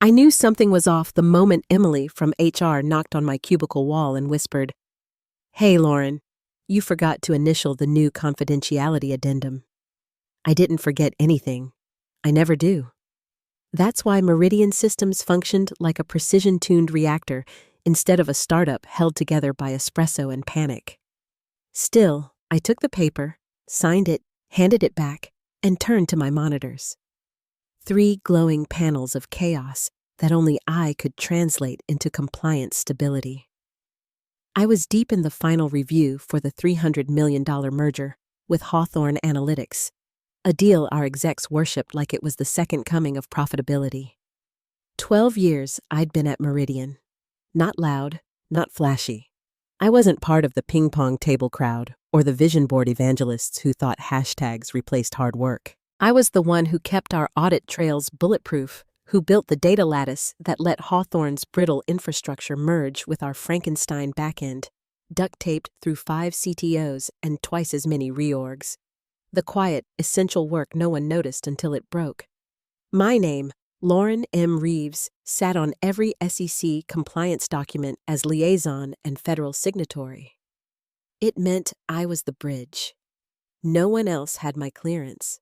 I knew something was off the moment Emily from HR knocked on my cubicle wall and whispered, "Hey, Lauren, you forgot to initial the new confidentiality addendum." I didn't forget anything. I never do. That's why Meridian Systems functioned like a precision-tuned reactor instead of a startup held together by espresso and panic. Still, I took the paper, signed it, handed it back, and turned to my monitors. 3 glowing panels of chaos that only I could translate into compliance stability. I was deep in the final review for the $300 million merger with Hawthorne Analytics, a deal our execs worshipped like it was the second coming of profitability. 12 years I'd been at Meridian. Not loud, not flashy. I wasn't part of the ping-pong table crowd or the vision board evangelists who thought hashtags replaced hard work. I was the one who kept our audit trails bulletproof, who built the data lattice that let Hawthorne's brittle infrastructure merge with our Frankenstein backend, duct-taped through 5 CTOs and twice as many reorgs. The quiet, essential work no one noticed until it broke. My name, Lauren M. Reeves, sat on every SEC compliance document as liaison and federal signatory. It meant I was the bridge. No one else had my clearance.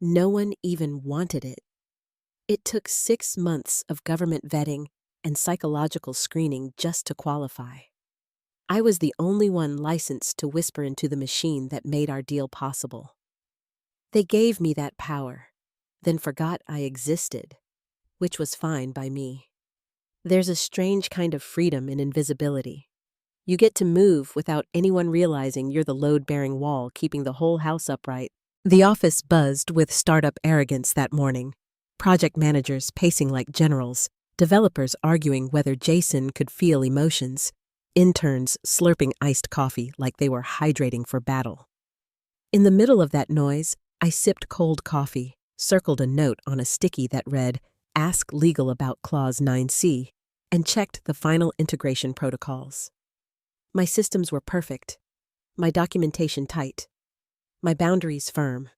No one even wanted it. It took 6 months of government vetting and psychological screening just to qualify. I was the only one licensed to whisper into the machine that made our deal possible. They gave me that power, then forgot I existed, which was fine by me. There's a strange kind of freedom in invisibility. You get to move without anyone realizing you're the load-bearing wall keeping the whole house upright. The office buzzed with startup arrogance that morning. Project managers pacing like generals, developers arguing whether Jason could feel emotions, interns slurping iced coffee like they were hydrating for battle. In the middle of that noise, I sipped cold coffee, circled a note on a sticky that read, "Ask legal about Clause 9C," and checked the final integration protocols. My systems were perfect, my documentation tight, my boundaries firm,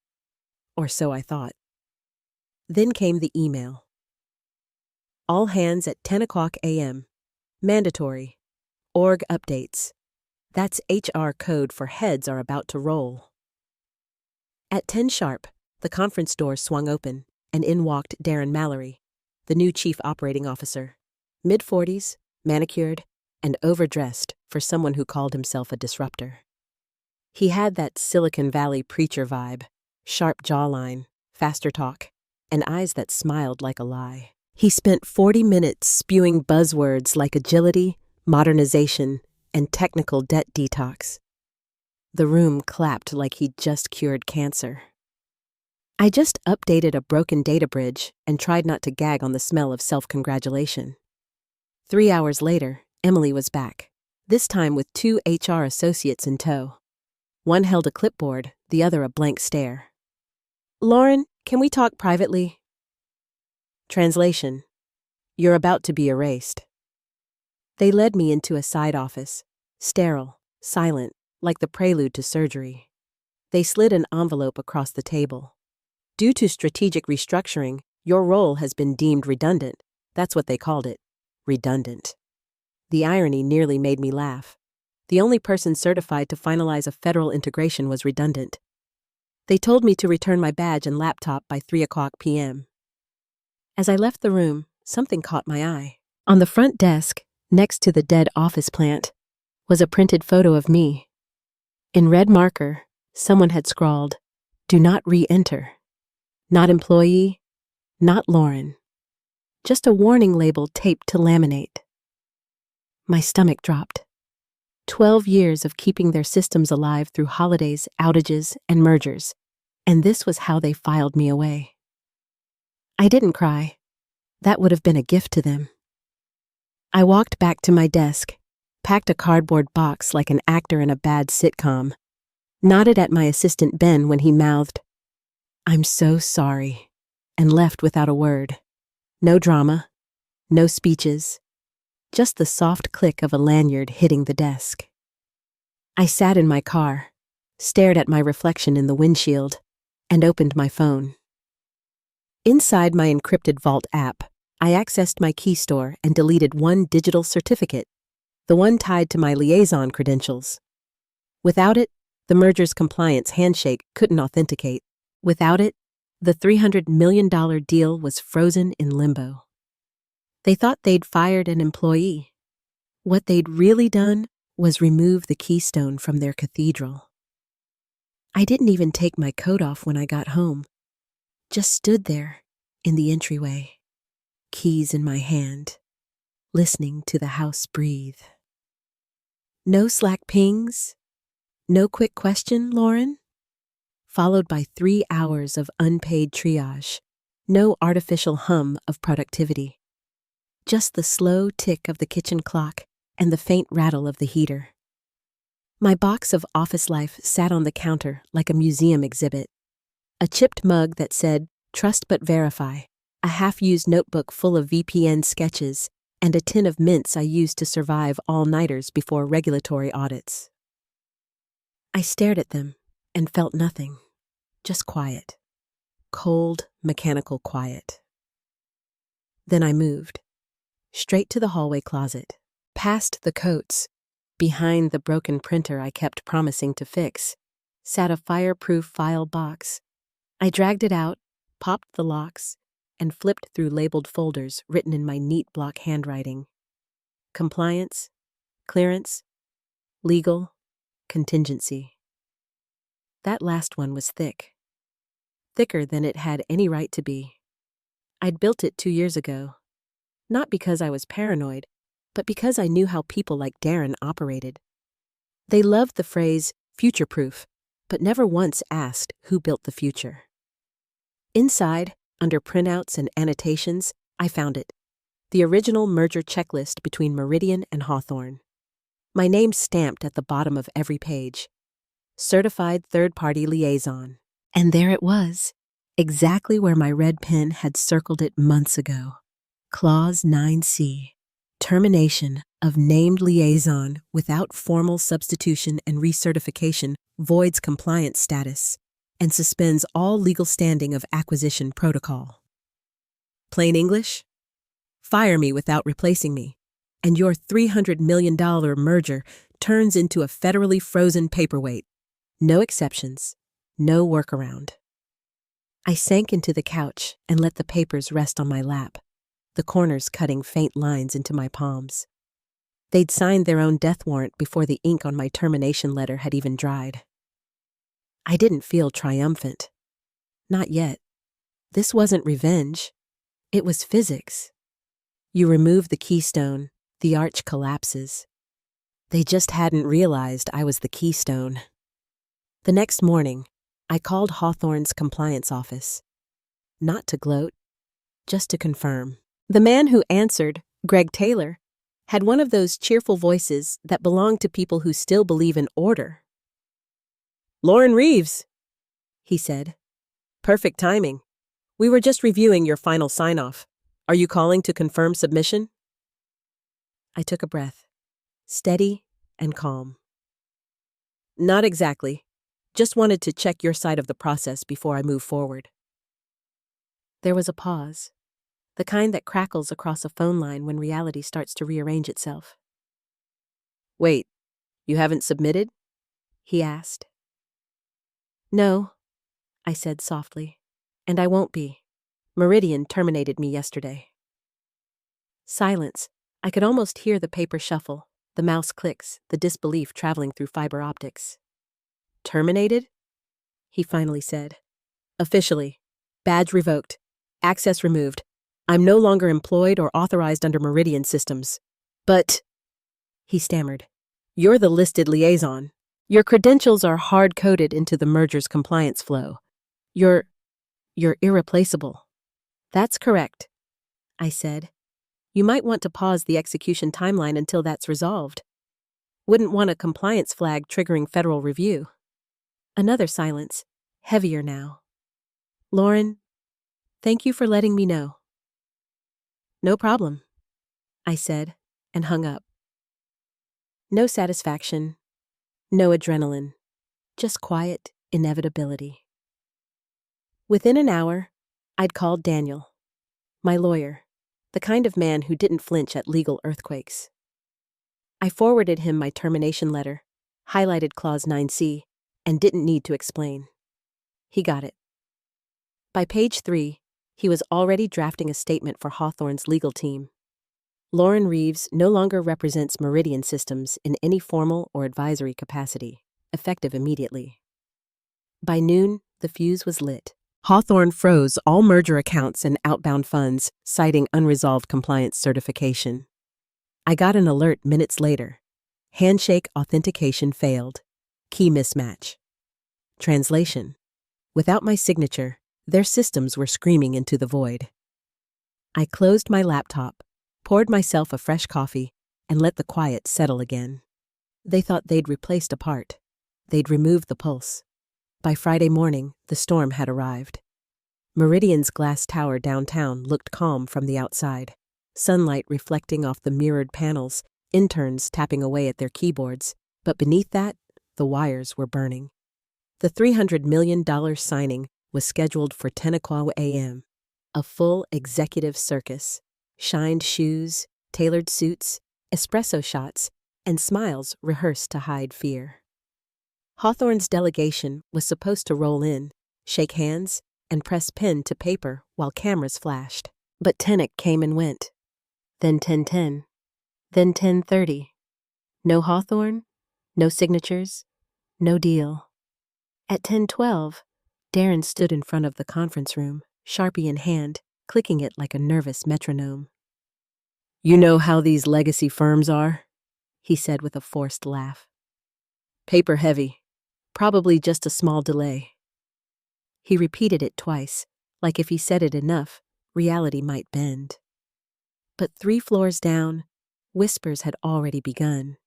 or so I thought. Then came the email. All hands at 10 o'clock a.m. Mandatory. Org updates. That's HR code for heads are about to roll. At 10 sharp, the conference door swung open, and in walked Darren Mallory, the new chief operating officer, mid-40s, manicured, and overdressed for someone who called himself a disruptor. He had that Silicon Valley preacher vibe, sharp jawline, faster talk, and eyes that smiled like a lie. He spent 40 minutes spewing buzzwords like agility, modernization, and technical debt detox. The room clapped like he'd just cured cancer. I just updated a broken data bridge and tried not to gag on the smell of self-congratulation. 3 hours later, Emily was back, this time with 2 HR associates in tow. One held a clipboard, the other a blank stare. "Lauren, can we talk privately?" Translation: You're about to be erased. They led me into a side office, sterile, silent, like the prelude to surgery. They slid an envelope across the table. "Due to strategic restructuring, your role has been deemed redundant." That's what they called it, redundant. The irony nearly made me laugh. The only person certified to finalize a federal integration was redundant. They told me to return my badge and laptop by 3 o'clock p.m. As I left the room, something caught my eye. On the front desk, next to the dead office plant, was a printed photo of me. In red marker, someone had scrawled, "Do not re-enter." Not employee, not Lauren. Just a warning label taped to laminate. My stomach dropped. 12 years of keeping their systems alive through holidays, outages, and mergers, and this was how they filed me away. I didn't cry. That would have been a gift to them. I walked back to my desk, packed a cardboard box like an actor in a bad sitcom, nodded at my assistant Ben when he mouthed, "I'm so sorry," and left without a word. No drama, no speeches, just the soft click of a lanyard hitting the desk. I sat in my car, stared at my reflection in the windshield, and opened my phone. Inside my encrypted Vault app, I accessed my key store and deleted one digital certificate, the one tied to my liaison credentials. Without it, the merger's compliance handshake couldn't authenticate. Without it, the $300 million deal was frozen in limbo. They thought they'd fired an employee. What they'd really done was remove the keystone from their cathedral. I didn't even take my coat off when I got home. Just stood there in the entryway, keys in my hand, listening to the house breathe. No Slack pings, no quick question, Lauren? Followed by 3 hours of unpaid triage, no artificial hum of productivity. Just the slow tick of the kitchen clock and the faint rattle of the heater. My box of office life sat on the counter like a museum exhibit. A chipped mug that said, "Trust but verify," a half-used notebook full of VPN sketches, and a tin of mints I used to survive all-nighters before regulatory audits. I stared at them and felt nothing, just quiet. Cold, mechanical quiet. Then I moved. Straight to the hallway closet, past the coats. Behind the broken printer I kept promising to fix, sat a fireproof file box. I dragged it out, popped the locks, and flipped through labeled folders written in my neat block handwriting. Compliance, clearance, legal, contingency. That last one was thick. Thicker than it had any right to be. I'd built it 2 years ago. Not because I was paranoid, but because I knew how people like Darren operated. They loved the phrase future-proof, but never once asked who built the future. Inside, under printouts and annotations, I found it. The original merger checklist between Meridian and Hawthorne. My name stamped at the bottom of every page. Certified third-party liaison. And there it was, exactly where my red pen had circled it months ago. Clause 9C. Termination of named liaison without formal substitution and recertification voids compliance status and suspends all legal standing of acquisition protocol. Plain English? Fire me without replacing me, and your $300 million merger turns into a federally frozen paperweight. No exceptions, no workaround. I sank into the couch and let the papers rest on my lap, the corners cutting faint lines into my palms. They'd signed their own death warrant before the ink on my termination letter had even dried. I didn't feel triumphant. Not yet. This wasn't revenge. It was physics. You remove the keystone, the arch collapses. They just hadn't realized I was the keystone. The next morning, I called Hawthorne's compliance office. Not to gloat, just to confirm. The man who answered, Greg Taylor, had one of those cheerful voices that belong to people who still believe in order. "Lauren Reeves," he said. "Perfect timing. We were just reviewing your final sign-off. Are you calling to confirm submission?" I took a breath, steady and calm. "Not exactly. Just wanted to check your side of the process before I move forward." There was a pause, the kind that crackles across a phone line when reality starts to rearrange itself. "Wait, you haven't submitted?" he asked. "No," I said softly, "and I won't be. Meridian terminated me yesterday." Silence. I could almost hear the paper shuffle, the mouse clicks, the disbelief traveling through fiber optics. "Terminated?" he finally said. "Officially. Badge revoked. Access removed. I'm no longer employed or authorized under Meridian systems. But," he stammered, "you're the listed liaison. Your credentials are hard-coded into the merger's compliance flow. You're irreplaceable." "That's correct," I said. "You might want to pause the execution timeline until that's resolved. Wouldn't want a compliance flag triggering federal review." Another silence, heavier now. "Lauren, thank you for letting me know." "No problem," I said, and hung up. No satisfaction, no adrenaline, just quiet inevitability. Within an hour, I'd called Daniel, my lawyer, the kind of man who didn't flinch at legal earthquakes. I forwarded him my termination letter, highlighted Clause 9C, and didn't need to explain. He got it. By page 3, he was already drafting a statement for Hawthorne's legal team. Lauren Reeves no longer represents Meridian Systems in any formal or advisory capacity, effective immediately. By noon, the fuse was lit. Hawthorne froze all merger accounts and outbound funds, citing unresolved compliance certification. I got an alert minutes later. Handshake authentication failed. Key mismatch. Translation: without my signature, their systems were screaming into the void. I closed my laptop, poured myself a fresh coffee, and let the quiet settle again. They thought they'd replaced a part. They'd removed the pulse. By Friday morning, the storm had arrived. Meridian's glass tower downtown looked calm from the outside, sunlight reflecting off the mirrored panels, interns tapping away at their keyboards, but beneath that, the wires were burning. The $300 million signing was scheduled for 10:00 a.m., a full executive circus, shined shoes, tailored suits, espresso shots, and smiles rehearsed to hide fear. Hawthorne's delegation was supposed to roll in, shake hands, and press pen to paper while cameras flashed. But 10:00 came and went. Then 10:10. Then 10:30. No Hawthorne, no signatures, no deal. At 10:12, Darren stood in front of the conference room, Sharpie in hand, clicking it like a nervous metronome. "You know how these legacy firms are," he said with a forced laugh. "Paper heavy. Probably just a small delay." He repeated it twice, like if he said it enough, reality might bend. But 3 floors down, whispers had already begun.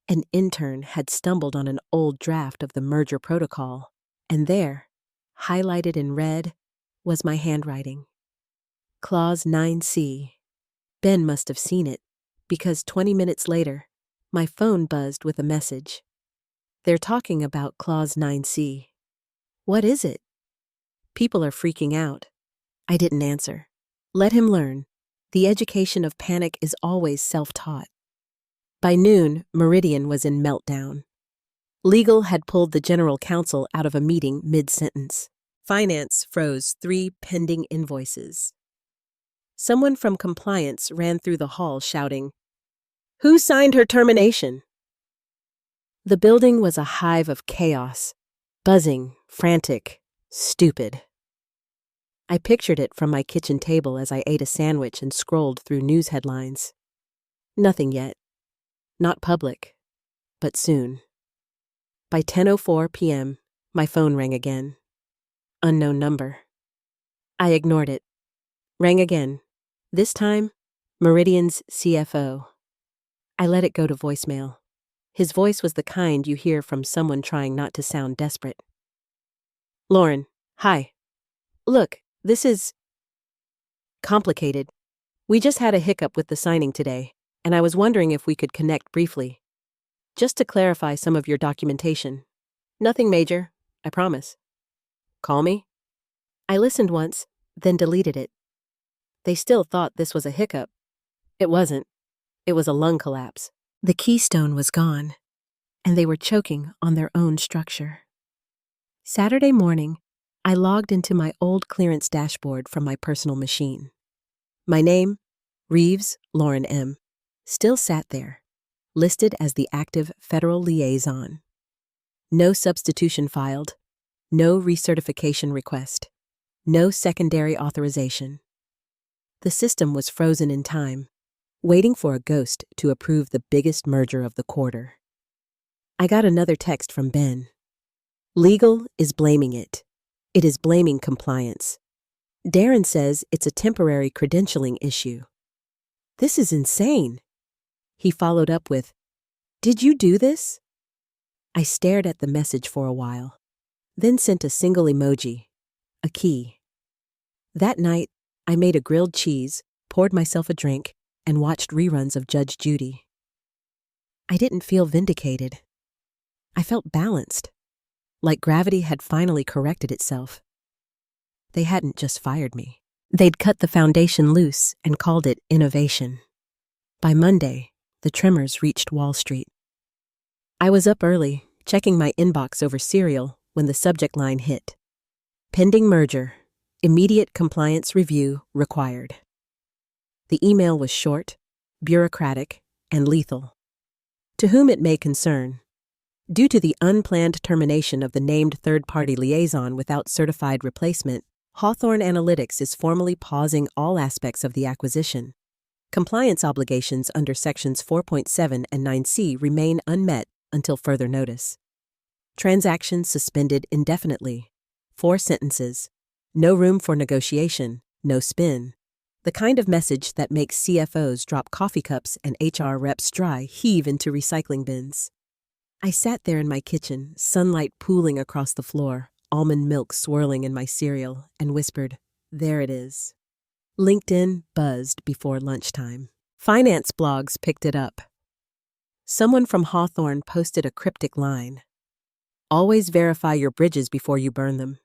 An intern had stumbled on an old draft of the merger protocol, and there, highlighted in red, was my handwriting. Clause 9C. Ben must have seen it, because 20 minutes later, my phone buzzed with a message. "They're talking about Clause 9C. What is it?" "People are freaking out." I didn't answer. Let him learn. The education of panic is always self-taught. By noon, Meridian was in meltdown. Legal had pulled the general counsel out of a meeting mid-sentence. Finance froze 3 pending invoices. Someone from compliance ran through the hall shouting, "Who signed her termination?" The building was a hive of chaos, buzzing, frantic, stupid. I pictured it from my kitchen table as I ate a sandwich and scrolled through news headlines. Nothing yet. Not public, but soon. By 10:04 p.m., my phone rang again. Unknown number. I ignored it. Rang again. This time, Meridian's CFO. I let it go to voicemail. His voice was the kind you hear from someone trying not to sound desperate. "Lauren, hi. Look, this is complicated. We just had a hiccup with the signing today, and I was wondering if we could connect briefly. Just to clarify some of your documentation. Nothing major, I promise. Call me?" I listened once, then deleted it. They still thought this was a hiccup. It wasn't. It was a lung collapse. The keystone was gone, and they were choking on their own structure. Saturday morning, I logged into my old clearance dashboard from my personal machine. My name, Reeves Lauren M., still sat there, listed as the active federal liaison. No substitution filed, no recertification request, no secondary authorization. The system was frozen in time, waiting for a ghost to approve the biggest merger of the quarter. I got another text from Ben. Legal is blaming it. It is blaming compliance. Darren says it's a temporary credentialing issue. This is insane. He followed up with, "Did you do this?" I stared at the message for a while, then sent a single emoji, a key. That night, I made a grilled cheese, poured myself a drink, and watched reruns of Judge Judy. I didn't feel vindicated. I felt balanced, like gravity had finally corrected itself. They hadn't just fired me. They'd cut the foundation loose and called it innovation. By Monday, the tremors reached Wall Street. I was up early, checking my inbox over cereal when the subject line hit. Pending merger. Immediate compliance review required. The email was short, bureaucratic, and lethal. To whom it may concern, due to the unplanned termination of the named third-party liaison without certified replacement, Hawthorne Analytics is formally pausing all aspects of the acquisition. Compliance obligations under Sections 4.7 and 9C remain unmet until further notice. Transaction suspended indefinitely. 4 sentences. No room for negotiation, no spin. The kind of message that makes CFOs drop coffee cups and HR reps dry heave into recycling bins. I sat there in my kitchen, sunlight pooling across the floor, almond milk swirling in my cereal, and whispered, "There it is." LinkedIn buzzed before lunchtime. Finance blogs picked it up. Someone from Hawthorne posted a cryptic line. "Always verify your bridges before you burn them."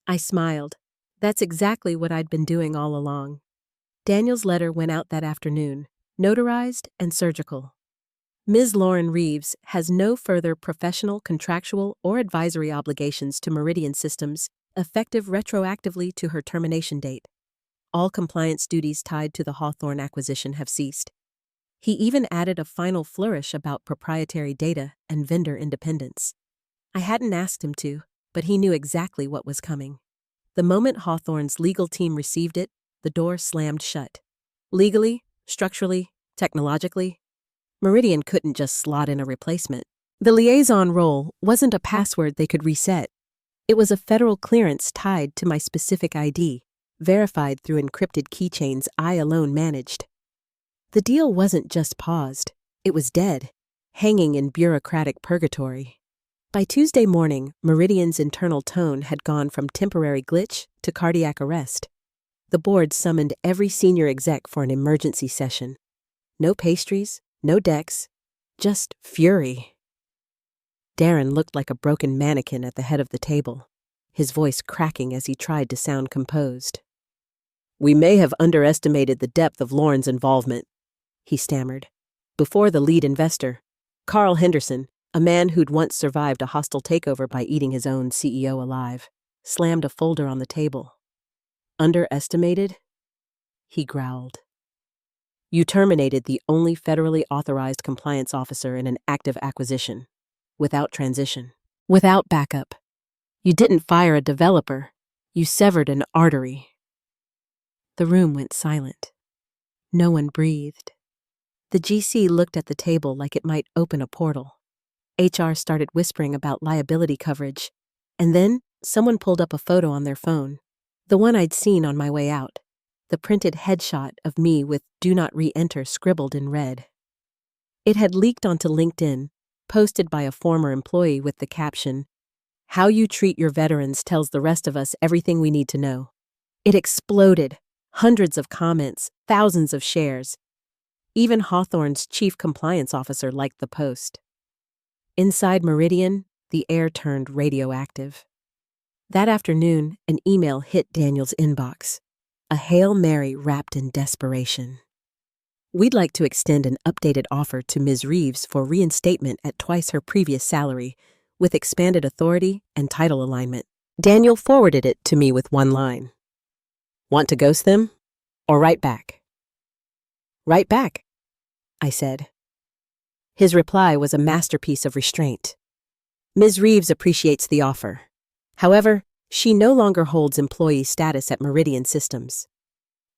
I smiled. That's exactly what I'd been doing all along. Daniel's letter went out that afternoon, notarized and surgical. Ms. Lauren Reeves has no further professional, contractual, or advisory obligations to Meridian Systems, effective retroactively to her termination date. All compliance duties tied to the Hawthorne acquisition have ceased. He even added a final flourish about proprietary data and vendor independence. I hadn't asked him to, but he knew exactly what was coming. The moment Hawthorne's legal team received it, the door slammed shut. Legally, structurally, technologically, Meridian couldn't just slot in a replacement. The liaison role wasn't a password they could reset. It was a federal clearance tied to my specific ID, verified through encrypted keychains I alone managed. The deal wasn't just paused, it was dead, hanging in bureaucratic purgatory. By Tuesday morning, Meridian's internal tone had gone from temporary glitch to cardiac arrest. The board summoned every senior exec for an emergency session. No pastries, no decks, just fury. Darren looked like a broken mannequin at the head of the table, his voice cracking as he tried to sound composed. "We may have underestimated the depth of Lauren's involvement," he stammered. Before the lead investor, Carl Henderson, a man who'd once survived a hostile takeover by eating his own CEO alive, slammed a folder on the table. "Underestimated?" he growled. "You terminated the only federally authorized compliance officer in an active acquisition, without transition, without backup. You didn't fire a developer, you severed an artery." The room went silent. No one breathed. The GC looked at the table like it might open a portal. HR started whispering about liability coverage, and then someone pulled up a photo on their phone, the one I'd seen on my way out, the printed headshot of me with "Do not re-enter" scribbled in red. It had leaked onto LinkedIn, posted by a former employee with the caption, "How you treat your veterans tells the rest of us everything we need to know." It exploded, hundreds of comments, thousands of shares. Even Hawthorne's chief compliance officer liked the post. Inside Meridian, the air turned radioactive. That afternoon, an email hit Daniel's inbox, a Hail Mary wrapped in desperation. "We'd like to extend an updated offer to Ms. Reeves for reinstatement at twice her previous salary, with expanded authority and title alignment." Daniel forwarded it to me with one line. "Want to ghost them? Or write back?" "Write back," I said. His reply was a masterpiece of restraint. "Ms. Reeves appreciates the offer. However, she no longer holds employee status at Meridian Systems.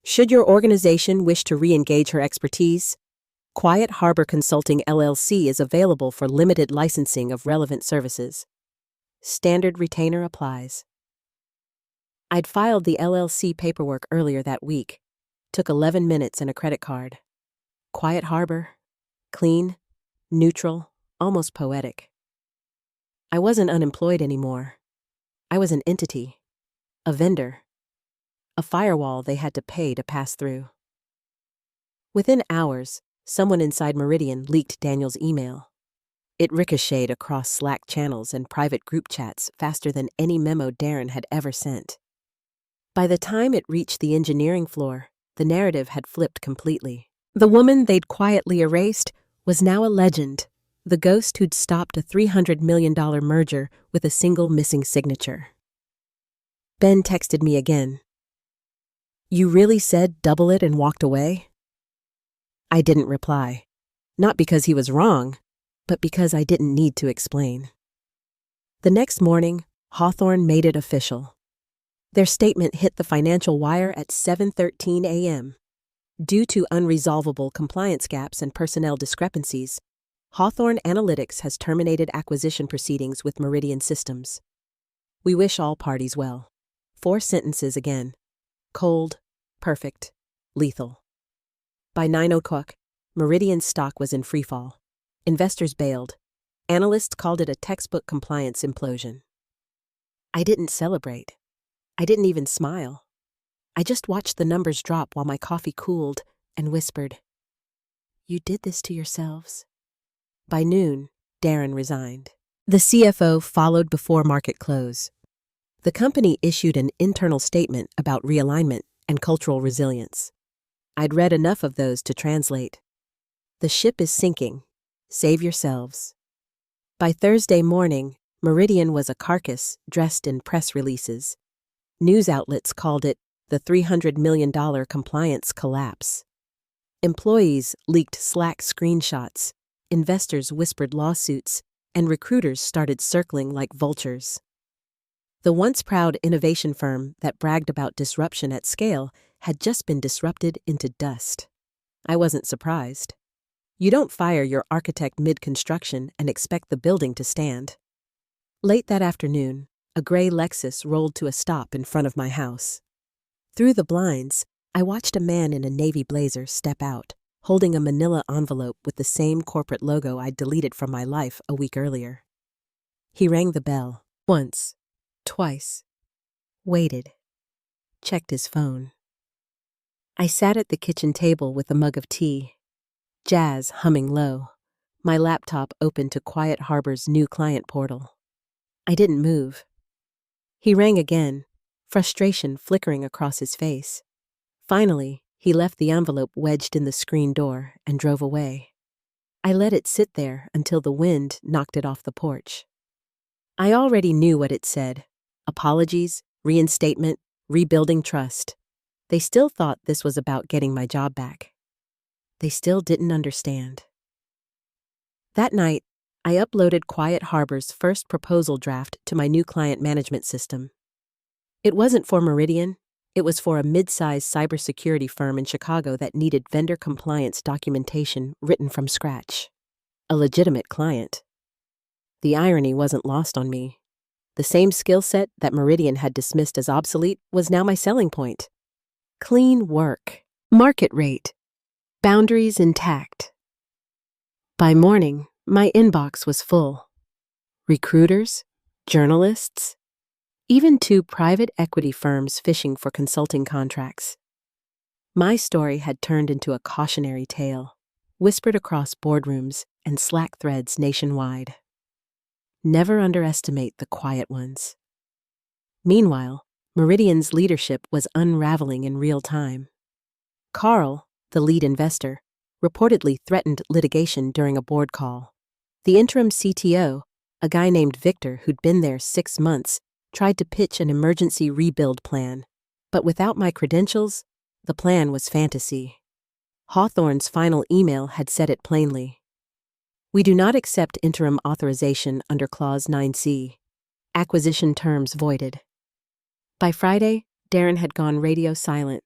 Should your organization wish to re-engage her expertise, Quiet Harbor Consulting LLC is available for limited licensing of relevant services. Standard retainer applies." I'd filed the LLC paperwork earlier that week. Took 11 minutes and a credit card. Quiet Harbor. Clean. Neutral. Almost poetic. I wasn't unemployed anymore. I was an entity. A vendor. A firewall they had to pay to pass through. Within hours, someone inside Meridian leaked Daniel's email. It ricocheted across Slack channels and private group chats faster than any memo Darren had ever sent. By the time it reached the engineering floor, the narrative had flipped completely. The woman they'd quietly erased was now a legend, the ghost who'd stopped a $300 million merger with a single missing signature. Ben texted me again. "You really said double it and walked away?" I didn't reply. Not because he was wrong, but because I didn't need to explain. The next morning, Hawthorne made it official. Their statement hit the financial wire at 7:13 a.m. Due to unresolvable compliance gaps and personnel discrepancies, Hawthorne Analytics has terminated acquisition proceedings with Meridian Systems. We wish all parties well. 4 sentences again. Cold, perfect, lethal. By 9 o'clock, Meridian's stock was in freefall. Investors bailed. Analysts called it a textbook compliance implosion. I didn't celebrate. I didn't even smile. I just watched the numbers drop while my coffee cooled and whispered, "You did this to yourselves." By noon, Darren resigned. The CFO followed before market close. The company issued an internal statement about realignment and cultural resilience. I'd read enough of those to translate. The ship is sinking. Save yourselves. By Thursday morning, Meridian was a carcass dressed in press releases. News outlets called it the $300 million compliance collapse. Employees leaked Slack screenshots, investors whispered lawsuits, and recruiters started circling like vultures. The once proud innovation firm that bragged about disruption at scale had just been disrupted into dust. I wasn't surprised. You don't fire your architect mid-construction and expect the building to stand. Late that afternoon, a gray Lexus rolled to a stop in front of my house. Through the blinds, I watched a man in a navy blazer step out, holding a manila envelope with the same corporate logo I'd deleted from my life a week earlier. He rang the bell, once, twice, waited, checked his phone. I sat at the kitchen table with a mug of tea, jazz humming low, my laptop open to Quiet Harbor's new client portal. I didn't move. He rang again, frustration flickering across his face. Finally, he left the envelope wedged in the screen door and drove away. I let it sit there until the wind knocked it off the porch. I already knew what it said: apologies, reinstatement, rebuilding trust. They still thought this was about getting my job back. They still didn't understand. That night, I uploaded Quiet Harbor's first proposal draft to my new client management system. It wasn't for Meridian. It was for a mid-sized cybersecurity firm in Chicago that needed vendor compliance documentation written from scratch. A legitimate client. The irony wasn't lost on me. The same skill set that Meridian had dismissed as obsolete was now my selling point. Clean work, market rate, boundaries intact. By morning, my inbox was full. Recruiters, journalists, even 2 private equity firms fishing for consulting contracts. My story had turned into a cautionary tale, whispered across boardrooms and Slack threads nationwide. Never underestimate the quiet ones. Meanwhile, Meridian's leadership was unraveling in real time. Carl, the lead investor, reportedly threatened litigation during a board call. The interim CTO, a guy named Victor who'd been there 6 months, tried to pitch an emergency rebuild plan. But without my credentials, the plan was fantasy. Hawthorne's final email had said it plainly. We do not accept interim authorization under Clause 9C. Acquisition terms voided. By Friday, Darren had gone radio silent.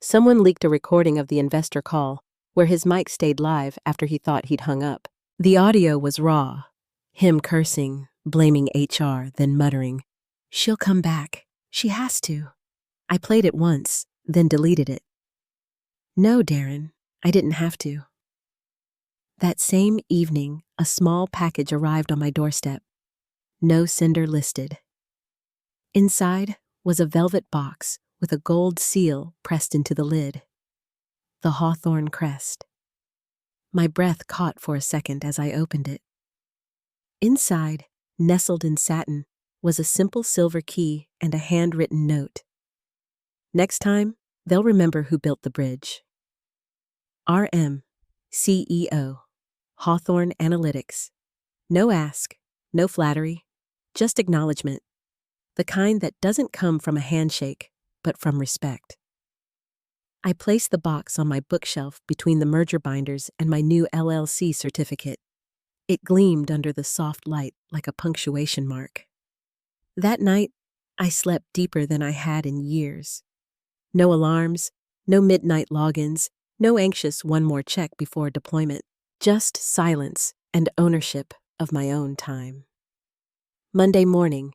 Someone leaked a recording of the investor call, where his mic stayed live after he thought he'd hung up. The audio was raw. Him cursing, blaming HR, then muttering, "She'll come back. She has to." I played it once, then deleted it. No, Darren, I didn't have to. That same evening, a small package arrived on my doorstep. No sender listed. Inside was a velvet box with a gold seal pressed into the lid. The Hawthorne crest. My breath caught for a second as I opened it. Inside, nestled in satin, was a simple silver key and a handwritten note. Next time, they'll remember who built the bridge. RM, CEO, Hawthorne Analytics. No ask, no flattery, just acknowledgement. The kind that doesn't come from a handshake, but from respect. I placed the box on my bookshelf between the merger binders and my new LLC certificate. It gleamed under the soft light like a punctuation mark. That night, I slept deeper than I had in years. No alarms, no midnight logins, no anxious one more check before deployment. Just silence and ownership of my own time. Monday morning,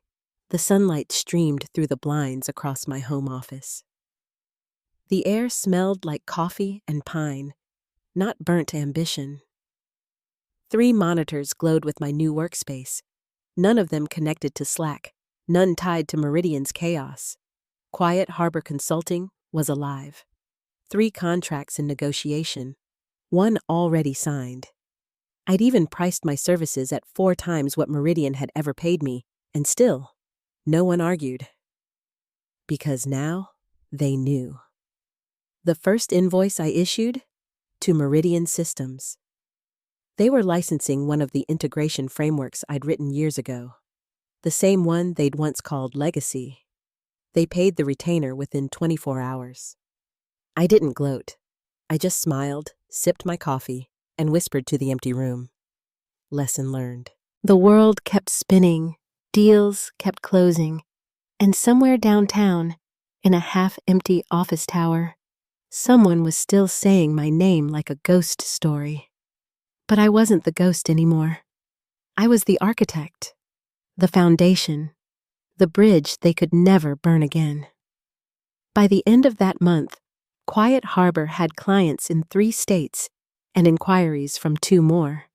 the sunlight streamed through the blinds across my home office. The air smelled like coffee and pine, not burnt ambition. 3 monitors glowed with my new workspace, none of them connected to Slack, none tied to Meridian's chaos. Quiet Harbor Consulting was alive. 3 contracts in negotiation, 1 already signed. I'd even priced my services at 4 times what Meridian had ever paid me, and still, no one argued. Because now, they knew. The first invoice I issued? To Meridian Systems. They were licensing one of the integration frameworks I'd written years ago. The same one they'd once called Legacy. They paid the retainer within 24 hours. I didn't gloat. I just smiled, sipped my coffee, and whispered to the empty room. Lesson learned. The world kept spinning, deals kept closing, and somewhere downtown, in a half-empty office tower, someone was still saying my name like a ghost story. But I wasn't the ghost anymore. I was the architect, the foundation, the bridge they could never burn again. By the end of that month, Quiet Harbor had clients in 3 states and inquiries from 2 more.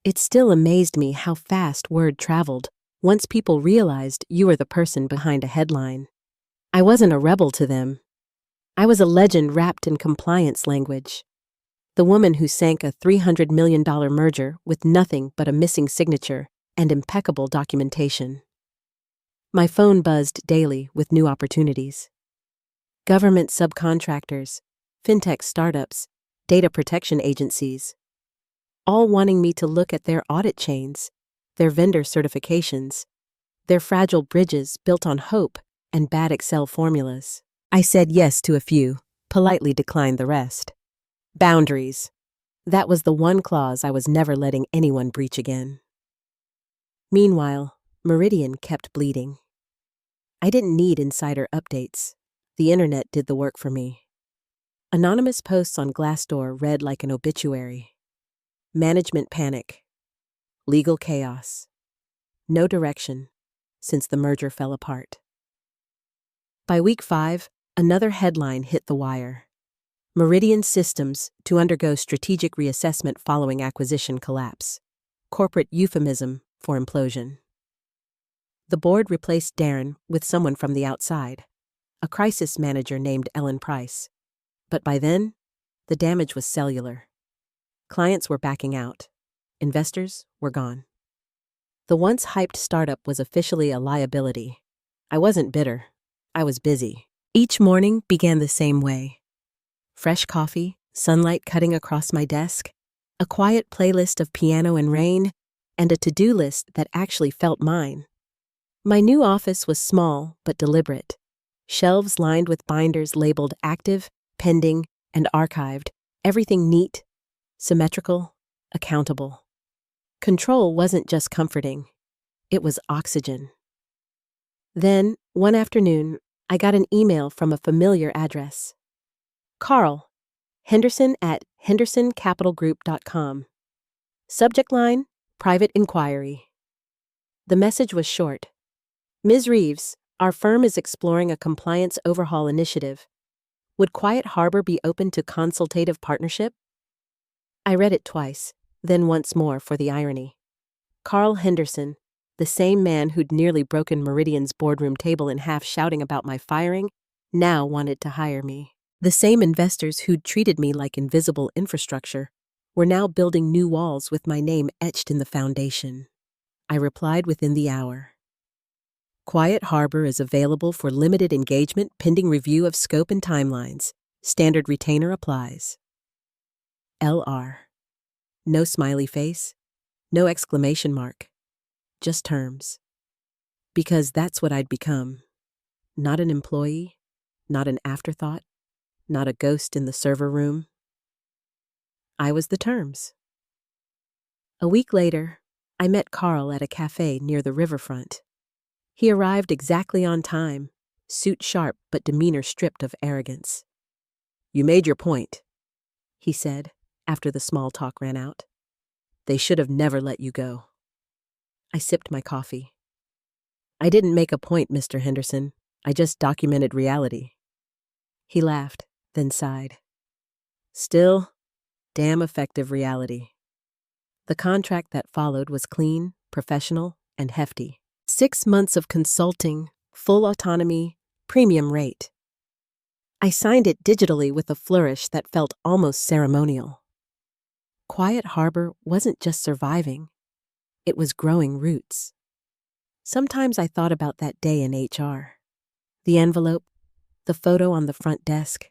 It still amazed me how fast word traveled once people realized you were the person behind a headline. I wasn't a rebel to them. I was a legend wrapped in compliance language. The woman who sank a $300 million merger with nothing but a missing signature and impeccable documentation. My phone buzzed daily with new opportunities. Government subcontractors, fintech startups, data protection agencies, all wanting me to look at their audit chains, their vendor certifications, their fragile bridges built on hope and bad Excel formulas. I said yes to a few, politely declined the rest. Boundaries. That was the one clause I was never letting anyone breach again. Meanwhile, Meridian kept bleeding. I didn't need insider updates. The internet did the work for me. Anonymous posts on Glassdoor read like an obituary. Management panic. Legal chaos. No direction, since the merger fell apart. By week 5, another headline hit the wire. Meridian Systems to undergo strategic reassessment following acquisition collapse. Corporate euphemism for implosion. The board replaced Darren with someone from the outside, a crisis manager named Ellen Price. But by then, the damage was cellular. Clients were backing out. Investors were gone. The once hyped startup was officially a liability. I wasn't bitter. I was busy. Each morning began the same way. Fresh coffee, sunlight cutting across my desk, a quiet playlist of piano and rain, and a to-do list that actually felt mine. My new office was small but deliberate. Shelves lined with binders labeled active, pending, and archived, everything neat, symmetrical, accountable. Control wasn't just comforting. It was oxygen. Then, one afternoon, I got an email from a familiar address. Carl, Henderson at hendersoncapitalgroup.com. Subject line, private inquiry. The message was short. Ms. Reeves, our firm is exploring a compliance overhaul initiative. Would Quiet Harbor be open to consultative partnership? I read it twice, then once more for the irony. Carl Henderson, the same man who'd nearly broken Meridian's boardroom table in half shouting about my firing, now wanted to hire me. The same investors who'd treated me like invisible infrastructure were now building new walls with my name etched in the foundation. I replied within the hour. Quiet Harbor is available for limited engagement pending review of scope and timelines. Standard retainer applies. LR. No smiley face, no exclamation mark, just terms. Because that's what I'd become. Not an employee, not an afterthought, not a ghost in the server room. I was the terms. A week later, I met Carl at a cafe near the riverfront. He arrived exactly on time, suit sharp but demeanor stripped of arrogance. "You made your point," he said, after the small talk ran out. "They should have never let you go." I sipped my coffee. "I didn't make a point, Mr. Henderson. I just documented reality." He laughed, then sighed. "Still, damn effective reality." The contract that followed was clean, professional, and hefty. 6 months of consulting, full autonomy, premium rate. I signed it digitally with a flourish that felt almost ceremonial. Quiet Harbor wasn't just surviving, it was growing roots. Sometimes I thought about that day in HR. The envelope, the photo on the front desk,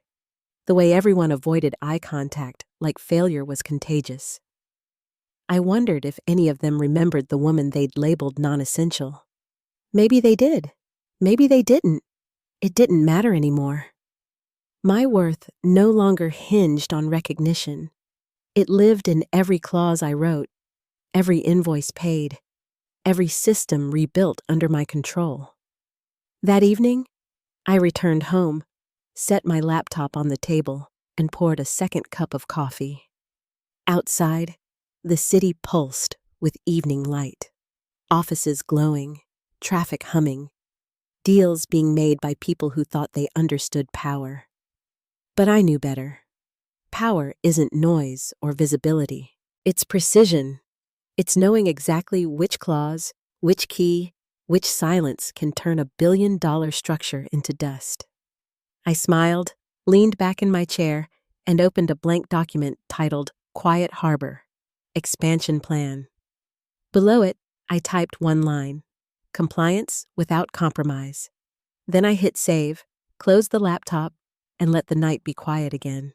the way everyone avoided eye contact like failure was contagious. I wondered if any of them remembered the woman they'd labeled non-essential. Maybe they did. Maybe they didn't. It didn't matter anymore. My worth no longer hinged on recognition. It lived in every clause I wrote, every invoice paid, every system rebuilt under my control. That evening, I returned home, set my laptop on the table, and poured a second cup of coffee. Outside, the city pulsed with evening light. Offices glowing, traffic humming, deals being made by people who thought they understood power. But I knew better. Power isn't noise or visibility. It's precision. It's knowing exactly which clause, which key, which silence can turn a billion-dollar structure into dust. I smiled, leaned back in my chair, and opened a blank document titled Quiet Harbor, Expansion Plan. Below it, I typed one line, compliance without compromise. Then I hit save, closed the laptop, and let the night be quiet again.